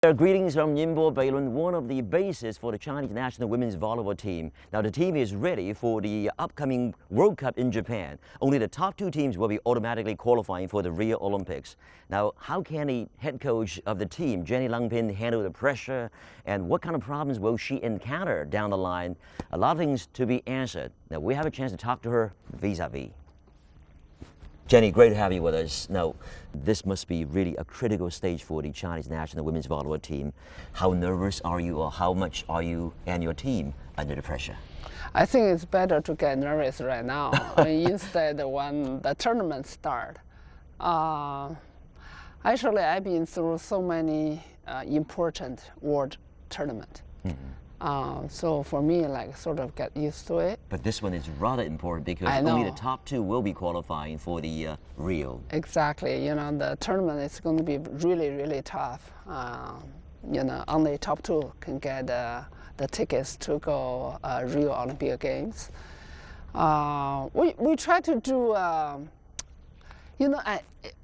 Greetings from Ningbo, Beilun, one of the bases for the Chinese national women's volleyball team. Now the team is ready for the upcoming World Cup in Japan. Only the top two teams will be automatically qualifying for the Rio Olympics. Now how can the head coach of the team, Jenny Langpin, handle the pressure, and what kind of problems will she encounter down the line? A lot of things to be answered. Now we have a chance to talk to her vis-a-vis. Jenny, great to have you with us. Now, this must be really a critical stage for the Chinese national women's volleyball team. How nervous are you, or how much are you and your team under the pressure? I think it's better to get nervous right now instead when the tournament start. Actually, I've been through so many important world tournaments. So for me, like, sort of get used to it. But this one is rather important because only the top two will be qualifying for the Rio. Exactly. You know, the tournament is going to be really, really tough. You know, only top two can get the tickets to go Rio Olympic Games. We try to do. You know,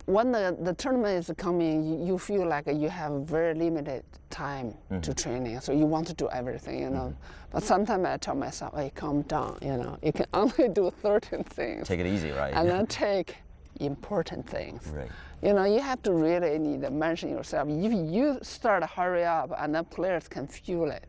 when the tournament is coming, you feel like you have very limited time to training, so you want to do everything, you know. But sometimes I tell myself, hey, calm down, you know. You can only do 13 things. Take it easy, right? And then take important things. Right. You know, you have to really need to mention yourself. If you start to hurry up, and then players can feel it.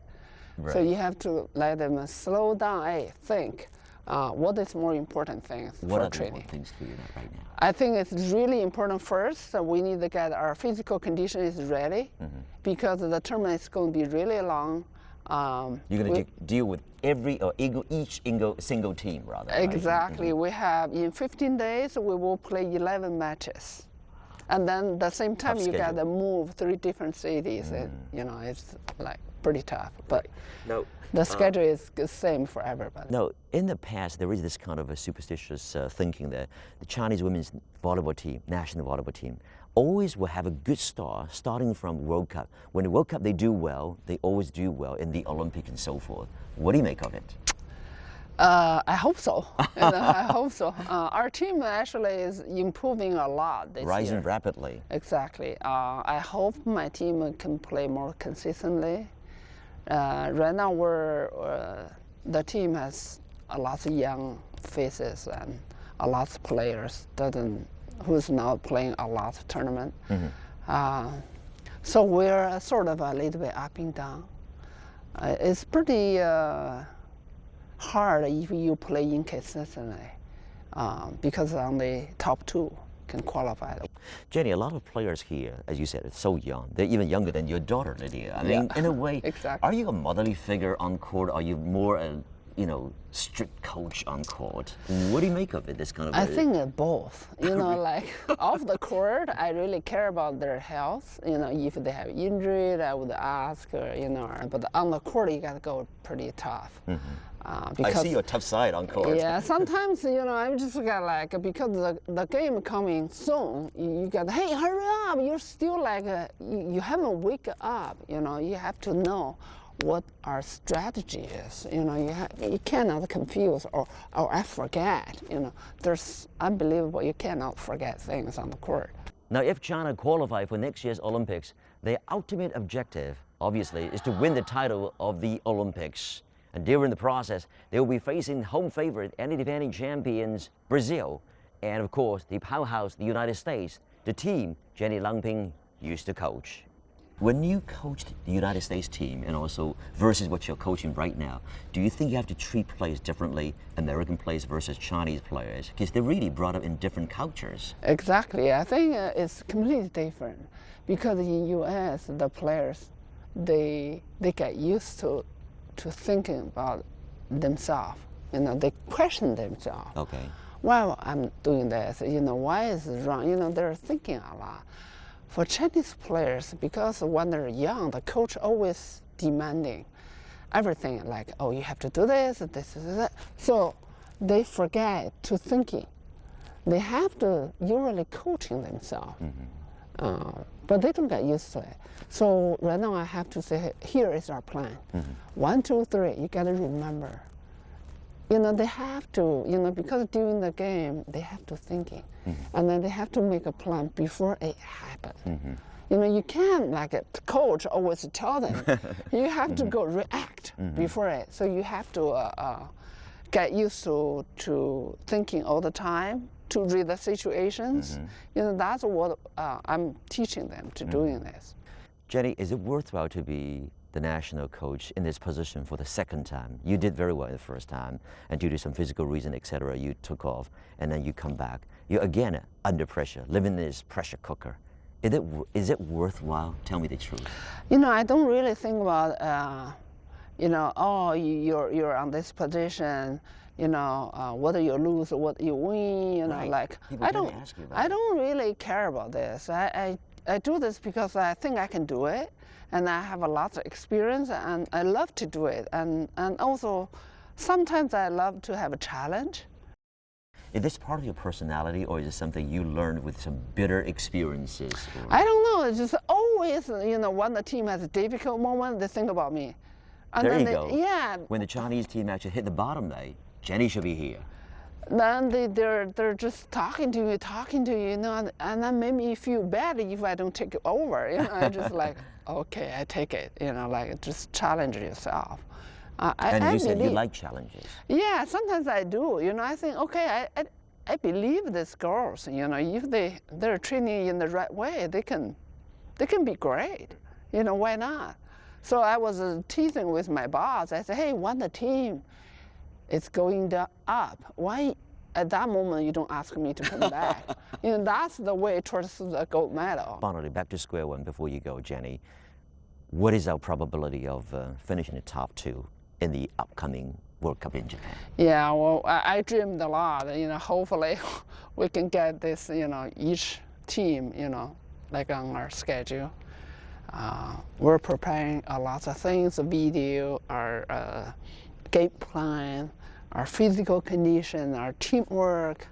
Right. So you have to let them slow down, hey, think. What is more important things for training? What are the things for you right now? I think it's really important first that we need to get our physical condition is ready because the tournament is going to be really long. You're going to deal with each single team, rather. Exactly. Right? We have, in 15 days, we will play 11 matches. And then at the same time, you got to move 3 different cities. And, you know, it's like pretty tough. But no. The schedule is the same for everybody. No, in the past, there is this kind of a superstitious thinking that the Chinese women's volleyball team, national volleyball team, always will have a good start starting from World Cup. When the World Cup they do well, they always do well in the Olympic and so forth. What do you make of it? I hope so. You know, I hope so. Our team actually is improving a lot this year. Rising rapidly. Exactly. I hope my team can play more consistently. Right now, the team has a lot of young faces and a lot of players who's now playing a lot of tournament. So we're sort of a little bit up and down. It's pretty hard if you play inconsistently because only top two can qualify. Jenny, a lot of players here, as you said, are so young. They're even younger than your daughter, Lydia. I mean, in a way, exactly. Are you a motherly figure on court? Are you more a, strict coach on court? What do you make of it, this kind of? I think both. You know, like off the court, I really care about their health. You know, if they have injury, I would ask, but on the court, you got to go pretty tough. Because I see your tough side on court. Yeah, sometimes, I'm just got because the game coming soon, you got, hey, hurry up, you're still you haven't wake up, you have to know what our strategy is, you cannot confuse or I forget, there's unbelievable, you cannot forget things on the court. Now, if China qualify for next year's Olympics, their ultimate objective, obviously, is to win the title of the Olympics. And during the process, they will be facing home favorite and the defending champions, Brazil, and of course, the powerhouse, the United States, the team Jenny Langpin used to coach. When you coached the United States team and also versus what you're coaching right now, do you think you have to treat players differently, American players versus Chinese players? Because they're really brought up in different cultures. Exactly. I think it's completely different because in U.S., the players, they get used to thinking about themselves. They question themselves. Okay. Why I'm doing this? Why is it wrong? They're thinking a lot. For Chinese players, because when they're young, the coach always demanding everything, like, oh, you have to do this, that. So they forget to thinking. They have to usually coaching themselves. But they don't get used to it. So right now I have to say, here is our plan. 1, 2, 3, you got to remember. They have to, because during the game, they have to thinking. And then they have to make a plan before it happens. You can't like a coach always tell them. You have to go react before it. So you have to get used to thinking all the time, to read the situations. That's what I'm teaching them to doing this. Jenny, is it worthwhile to be the national coach in this position for the second time? You did very well the first time, and due to some physical reason, etc., you took off, and then you come back. You're again under pressure, living in this pressure cooker. Is it worthwhile? Tell me the truth. I don't really think about, oh, you're on this position, whether you lose or whether you win, Right. like, People ask you about I don't really care about this. I do this because I think I can do it, and I have a lot of experience, and I love to do it. And also, sometimes I love to have a challenge. Is this part of your personality, or is it something you learned with some bitter experiences? I don't know. It's just always, when the team has a difficult moment, they think about me. And There then you go. Yeah. When the Chinese team actually hit the bottom, Jenny should be here. Then they're just talking to you, and that made me feel bad if I don't take it over. I just like, okay, I take it. Like just challenge yourself. And you said you like challenges. Yeah, sometimes I do. I think, okay, I believe these girls. If they're training in the right way, they can be great. Why not? So I was teasing with my boss. I said, hey, when the team is going up, why at that moment you don't ask me to come back? That's the way towards the gold medal. Finally, back to square one before you go, Jenny. What is our probability of finishing the top two in the upcoming World Cup in Japan? Yeah, well, I dreamed a lot. Hopefully we can get this, each team, like on our schedule. We're preparing a lot of things, a video, our game plan, our physical condition, our teamwork,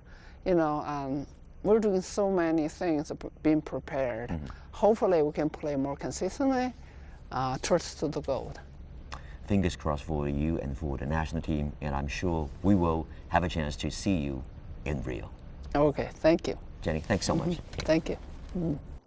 we're doing so many things being prepared. Hopefully we can play more consistently towards to the gold. Fingers crossed for you and for the national team, and I'm sure we will have a chance to see you in Rio. Okay, thank you. Jenny, thanks so much. Thank you.